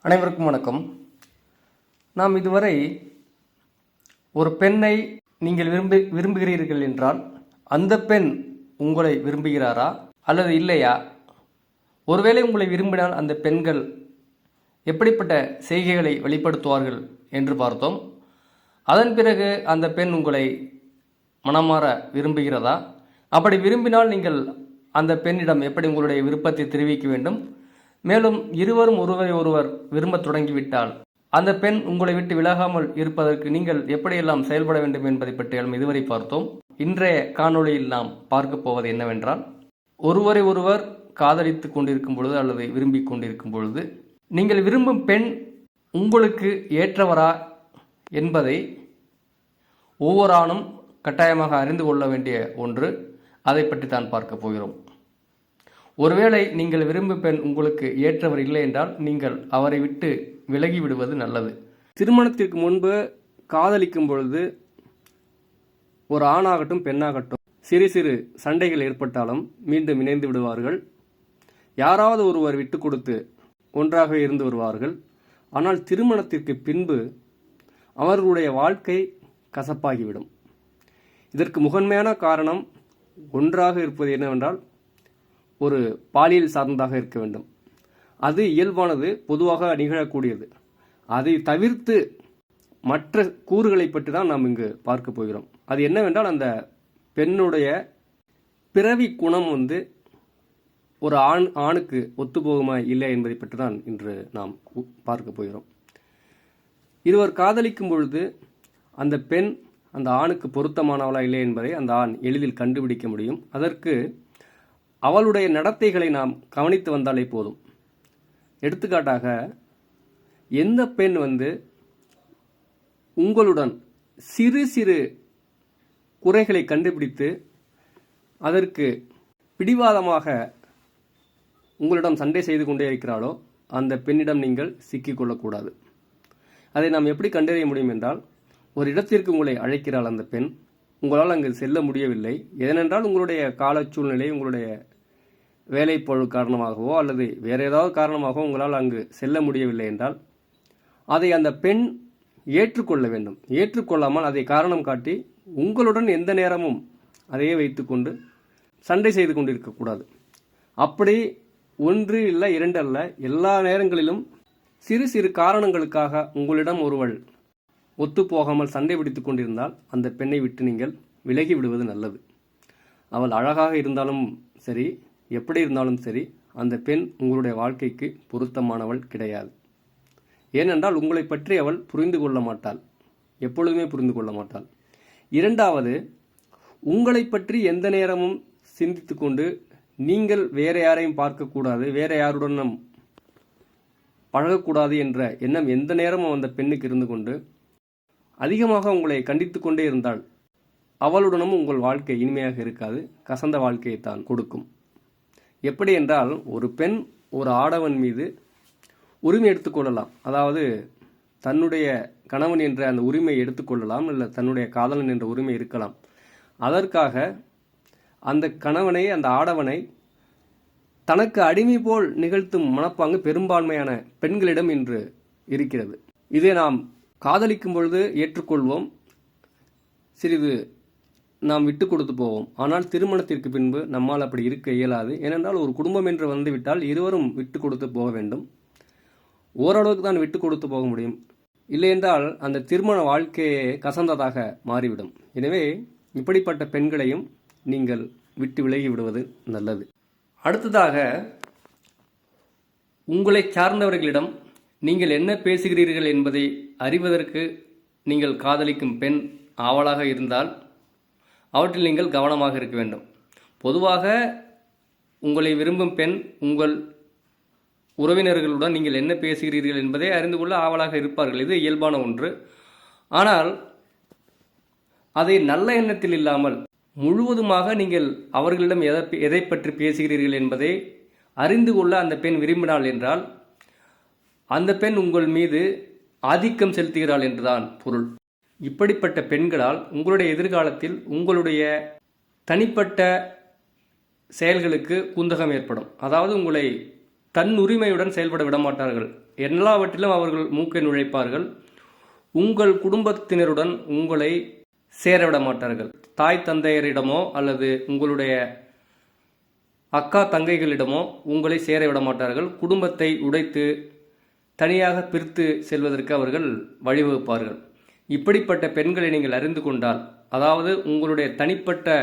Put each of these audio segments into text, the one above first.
அனைவருக்கும் வணக்கம். நாம் இதுவரை ஒரு பெண்ணை நீங்கள் விரும்புகிறீர்கள் என்றால் அந்த பெண் உங்களை விரும்புகிறாரா அல்லது இல்லையா, ஒருவேளை உங்களை விரும்பினால் அந்த பெண்கள் எப்படிப்பட்ட செய்கைகளை வெளிப்படுத்துவார்கள் என்று பார்த்தோம். அதன் பிறகு அந்த பெண் உங்களை மனமாற விரும்புகிறதா, அப்படி விரும்பினால் நீங்கள் அந்த பெண்ணிடம் எப்படி உங்களுடைய விருப்பத்தை தெரிவிக்க வேண்டும், மேலும் இருவரும் ஒருவரை ஒருவர் விரும்பத் தொடங்கிவிட்டால் அந்த பெண் உங்களை விட்டு விலகாமல் இருப்பதற்கு நீங்கள் எப்படியெல்லாம் செயல்பட வேண்டும் என்பதை பற்றியும் இதுவரை பார்த்தோம். இன்றைய காணொளியில் நாம் பார்க்க போவது என்னவென்றால், ஒருவரை ஒருவர் காதலித்து கொண்டிருக்கும் பொழுது அல்லது விரும்பிக் கொண்டிருக்கும் பொழுது நீங்கள் விரும்பும் பெண் உங்களுக்கு ஏற்றவரா என்பதை ஒவ்வொரு ஆணும் கட்டாயமாக அறிந்து கொள்ள வேண்டிய ஒன்று. அதை பற்றி தான் பார்க்க போகிறோம். ஒருவேளை நீங்கள் விரும்பும் பெண் உங்களுக்கு ஏற்றவர் இல்லை என்றால் நீங்கள் அவரை விட்டு விலகி விடுவது நல்லது. திருமணத்திற்கு முன்பு காதலிக்கும் பொழுது ஒரு ஆணாகட்டும் பெண்ணாகட்டும் சிறு சிறு சண்டைகள் ஏற்பட்டாலும் மீண்டும் இணைந்து விடுவார்கள். யாராவது ஒருவர் விட்டு கொடுத்து ஒன்றாக இருந்து வருவார்கள். ஆனால் திருமணத்திற்கு பின்பு அவர்களுடைய வாழ்க்கை கசப்பாகிவிடும். இதற்கு முதன்மையான காரணம் ஒன்றாக இருப்பது என்னவென்றால், ஒரு பாலியல் சார்ந்ததாக இருக்க வேண்டும். அது இயல்பானது, பொதுவாக நிகழக்கூடியது. அதை தவிர்த்து மற்ற கூறுகளை பற்றி தான் நாம் இங்கு பார்க்க போகிறோம். அது என்னவென்றால், அந்த பெண்ணுடைய பிறவி குணம் ஒரு ஆணுக்கு ஒத்துப்போகுமா இல்லை என்பதை பற்றி தான் இன்று நாம் பார்க்க போகிறோம். இருவர் காதலிக்கும் பொழுது அந்த பெண் அந்த ஆணுக்கு பொருத்தமானவளா இல்லை என்பதை அந்த ஆண் எளிதில் கண்டுபிடிக்க முடியும். அதற்கு அவளுடைய நடத்தைகளை நாம் கவனித்து வந்தாலே போதும். எடுத்துக்காட்டாக, எந்த பெண் உங்களுடன் சிறு சிறு குறைகளை கண்டுபிடித்து அதற்கு பிடிவாதமாக உங்களிடம் சண்டை செய்து கொண்டே இருக்கிறாளோ அந்த பெண்ணிடம் நீங்கள் சிக்கிக்கொள்ளக்கூடாது. அதை நாம் எப்படி கண்டறிய முடியும் என்றால், ஒரு இடத்திற்கு உங்களை அழைக்கிறாள் அந்த பெண், உங்களால் அங்கு செல்ல முடியவில்லை. ஏனென்றால் உங்களுடைய கால சூழ்நிலை, உங்களுடைய வேலைப்பழு காரணமாகவோ அல்லது வேறு ஏதாவது காரணமாகவோ உங்களால் அங்கு செல்ல முடியவில்லை என்றால் அதை அந்த பெண் ஏற்றுக்கொள்ள வேண்டும். ஏற்றுக்கொள்ளாமல் அதை காரணம் காட்டி உங்களுடன் எந்த நேரமும் அதையே வைத்துக்கொண்டு சண்டை செய்து கொண்டிருக்கக்கூடாது. அப்படி ஒன்று இல்லை இரண்டு அல்ல, எல்லா நேரங்களிலும் சிறு சிறு காரணங்களுக்காக உங்களிடம் ஒருவள் ஒத்துப்போகாமல் சண்டை பிடித்துக் கொண்டிருந்தால் அந்த பெண்ணை விட்டு நீங்கள் விலகி விடுவது நல்லது. அவள் அழகாக இருந்தாலும் சரி, எப்படி இருந்தாலும் சரி, அந்த பெண் உங்களுடைய வாழ்க்கைக்கு பொருத்தமானவள் கிடையாது. ஏனென்றால் உங்களை பற்றி அவள் புரிந்து கொள்ள மாட்டாள், எப்பொழுதுமே புரிந்து கொள்ள மாட்டாள். இரண்டாவது, உங்களை பற்றி எந்த நேரமும் சிந்தித்து கொண்டு நீங்கள் வேற யாரையும் பார்க்கக்கூடாது, வேற யாருடனும் பழகக்கூடாது என்ற எண்ணம் எந்த நேரமும் அந்த பெண்ணுக்கு இருந்து கொண்டு அதிகமாக உங்களை கண்டித்து கொண்டே இருந்தால் அவளுடனும் உங்கள் வாழ்க்கை இனிமையாக இருக்காது, கசந்த வாழ்க்கையை தான் கொடுக்கும். எப்படி என்றால், ஒரு பெண் ஒரு ஆடவன் மீது உரிமை எடுத்துக்கொள்ளலாம். அதாவது தன்னுடைய கணவன் என்ற அந்த உரிமையை எடுத்துக்கொள்ளலாம், இல்லை தன்னுடைய காதலன் என்ற உரிமை இருக்கலாம். அதற்காக அந்த கணவனை, அந்த ஆடவனை தனக்கு அடிமை போல் நிகழ்த்தும் மனப்பாங்கு பெரும்பான்மையான பெண்களிடம் இன்று இருக்கிறது. இதை நாம் காதலிக்கும் பொழுது ஏற்றுக்கொள்வோம், சிறிது நாம் விட்டு கொடுத்து போவோம். ஆனால் திருமணத்திற்கு பின்பு நம்மால் அப்படி இருக்க இயலாது. ஏனென்றால் ஒரு குடும்பம் என்று வந்துவிட்டால் இருவரும் விட்டு கொடுத்து போக வேண்டும். ஓரளவுக்கு தான் விட்டு கொடுத்து போக முடியும். இல்லையென்றால் அந்த திருமண வாழ்க்கையே கசந்ததாக மாறிவிடும். எனவே இப்படிப்பட்ட பெண்களையும் நீங்கள் விட்டு விலகி விடுவது நல்லது. அடுத்ததாக, உங்களை சார்ந்தவர்களிடம் நீங்கள் என்ன பேசுகிறீர்கள் என்பதை அறிவதற்கு நீங்கள் காதலிக்கும் பெண் ஆவலாக இருந்தால் அவற்றில் நீங்கள் கவனமாக இருக்க வேண்டும். பொதுவாக உங்களை விரும்பும் பெண் உங்கள் உறவினர்களுடன் நீங்கள் என்ன பேசுகிறீர்கள் என்பதை அறிந்து கொள்ள ஆவலாக இருப்பார்கள். இது இயல்பான ஒன்று. ஆனால் அதை நல்ல எண்ணத்தில் இல்லாமல் முழுவதுமாக நீங்கள் அவர்களிடம் எதை பற்றி பேசுகிறீர்கள் என்பதை அறிந்து கொள்ள அந்த பெண் விரும்பினாள் என்றால் அந்த பெண் உங்கள் மீது ஆதிக்கம் செலுத்துகிறாள் என்றுதான் பொருள். இப்படிப்பட்ட பெண்களால் உங்களுடைய எதிர்காலத்தில் உங்களுடைய தனிப்பட்ட செயல்களுக்கு குந்தகம் ஏற்படும். அதாவது உங்களை தன் உரிமையுடன் செயல்பட விட மாட்டார்கள். எல்லாவற்றிலும் அவர்கள் மூக்கை நுழைப்பார்கள். உங்கள் குடும்பத்தினருடன் உங்களை சேரவிட மாட்டார்கள். தாய் தந்தையரிடமோ அல்லது உங்களுடைய அக்கா தங்கைகளிடமோ உங்களை சேரவிட மாட்டார்கள். குடும்பத்தை உடைத்து தனியாக பிரித்து செல்வதற்கு அவர்கள் வழிவகுப்பார்கள். இப்படிப்பட்ட பெண்களை நீங்கள் அறிந்து கொண்டால், அதாவது உங்களுடைய தனிப்பட்ட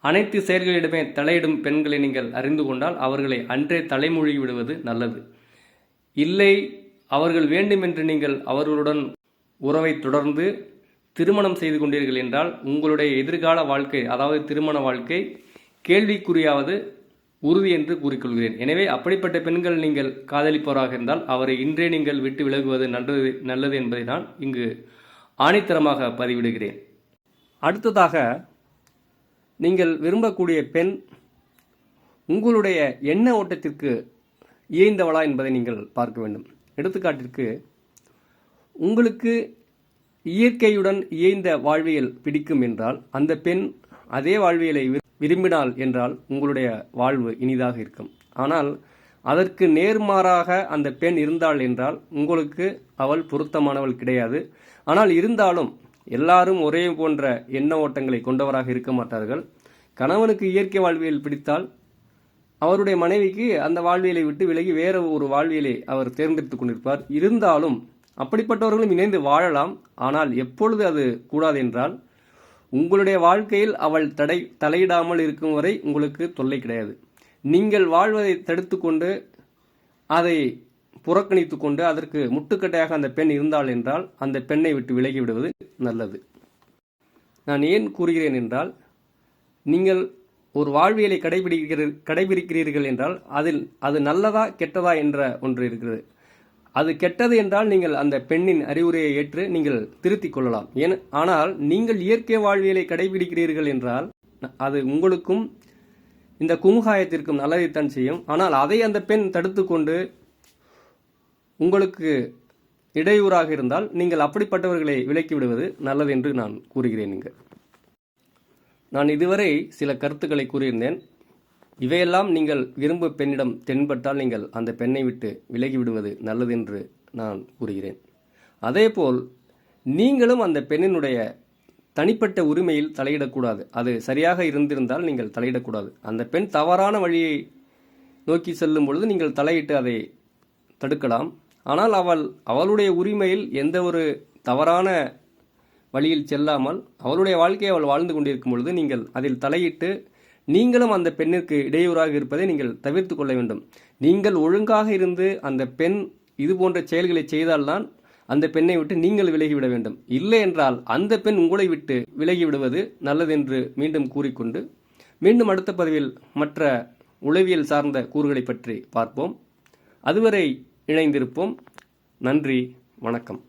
அனைத்து செயல்களிடமே தலையிடும் பெண்களை நீங்கள் அறிந்து கொண்டால் அவர்களை அன்றே தலைமொழி விடுவது நல்லது. இல்லை, அவர்கள் வேண்டுமென்று நீங்கள் அவர்களுடன் உறவை தொடர்ந்து திருமணம் செய்து கொண்டீர்கள் என்றால் உங்களுடைய எதிர்கால வாழ்க்கை, அதாவது திருமண வாழ்க்கை கேள்விக்குறியாவது உறுதி என்று கூறிக்கொள்கிறேன். எனவே அப்படிப்பட்ட பெண்கள் நீங்கள் காதலிப்பவராக இருந்தால் அவரை இன்றே நீங்கள் விட்டு விலகுவது நல்லது என்பதை நான் இங்கு ஆணித்தரமாக பதிவிடுகிறேன். அடுத்ததாக, நீங்கள் விரும்பக்கூடிய பெண் உங்களுடைய எண்ண ஓட்டத்திற்கு இயைந்தவளா என்பதை நீங்கள் பார்க்க வேண்டும். எடுத்துக்காட்டிற்கு, உங்களுக்கு இயற்கையுடன் இயைந்த வாழ்வியல் பிடிக்கும் என்றால் அந்த பெண் அதே வாழ்வியலை விரும்பினாள் என்றால் உங்களுடைய வாழ்வு இனிதாக இருக்கும். ஆனால் அதற்கு நேர்மாறாக அந்த பெண் இருந்தாள் என்றால் உங்களுக்கு அவள் பொருத்தமானவள் கிடையாது. ஆனால் இருந்தாலும் எல்லாரும் ஒரே போன்ற எண்ண ஓட்டங்களை கொண்டவராக இருக்க மாட்டார்கள். கணவனுக்கு இயற்கை வாழ்வியல் பிடித்தால் அவருடைய மனைவிக்கு அந்த வாழ்வியலை விட்டு விலகி வேற ஒரு வாழ்வியலை அவர் தேர்ந்தெடுத்து கொண்டிருப்பார். இருந்தாலும் அப்படிப்பட்டவர்களும் இணைந்து வாழலாம். ஆனால் எப்பொழுது அது கூடாது என்றால் உங்களுடைய வாழ்க்கையில் அவள் தலையிடாமல் இருக்கும் வரை உங்களுக்கு தொல்லை கிடையாது. நீங்கள் வாழ்வதை தடுத்து கொண்டு அதை புறக்கணித்து கொண்டு அதற்கு முட்டுக்கட்டையாக அந்த பெண் இருந்தாள் என்றால் அந்த பெண்ணை விட்டு விலகி விடுவது நல்லது. நான் ஏன் கூறுகிறேன் என்றால், நீங்கள் ஒரு வாழ்வியலை கடைபிடிக்கிறீர்கள் என்றால் அதில் அது நல்லதா கெட்டதா என்ற ஒன்று இருக்கிறது. அது கெட்டது என்றால் நீங்கள் அந்த பெண்ணின் அறிவுரையை ஏற்று நீங்கள் திருத்திக் கொள்ளலாம். ஆனால் நீங்கள் இயற்கை வாழ்வியலை கடைபிடிக்கிறீர்கள் என்றால் அது உங்களுக்கும் இந்த குமுகாயத்திற்கும் நல்லதைத்தான் செய்யும். ஆனால் அதை அந்த பெண் தடுத்து கொண்டு உங்களுக்கு இடையூறாக இருந்தால் நீங்கள் அப்படிப்பட்டவர்களை விலக்கி விடுவது நல்லது என்று நான் கூறுகிறேன். நான் இதுவரை சில கருத்துக்களை கூறியிருந்தேன். இவையெல்லாம் நீங்கள் விரும்பும் பெண்ணிடம் தென்பட்டால் நீங்கள் அந்த பெண்ணை விட்டு விலகி விடுவது நல்லது என்று நான் கூறுகிறேன். அதேபோல் நீங்களும் அந்த பெண்ணினுடைய தனிப்பட்ட உரிமையில் தலையிடக்கூடாது. அது சரியாக இருந்திருந்தால் நீங்கள் தலையிடக்கூடாது. அந்த பெண் தவறான வழியை நோக்கி செல்லும் பொழுது நீங்கள் தலையிட்டு அதை தடுக்கலாம். ஆனால் அவளுடைய உரிமையில் எந்த ஒரு தவறான வழியில் செல்லாமல் அவளுடைய வாழ்க்கையை அவள் வாழ்ந்து கொண்டிருக்கும் பொழுது நீங்கள் அதில் தலையிட்டு நீங்களும் அந்த பெண்ணிற்கு இடையூறாக இருப்பதை நீங்கள் தவிர்த்து கொள்ள வேண்டும். நீங்கள் ஒழுங்காக இருந்து அந்த பெண் இது போன்ற செயல்களை செய்தால்தான் அந்த பெண்ணை விட்டு நீங்கள் விலகிவிட வேண்டும். இல்லை என்றால் அந்த பெண் உங்களை விட்டு விலகி விடுவது நல்லதென்று மீண்டும் கூறிக்கொண்டு மீண்டும் அடுத்த பதிவில் மற்ற உளவியல் சார்ந்த கூறுகளை பற்றி பார்ப்போம். அதுவரை இணைந்திருப்போம். நன்றி, வணக்கம்.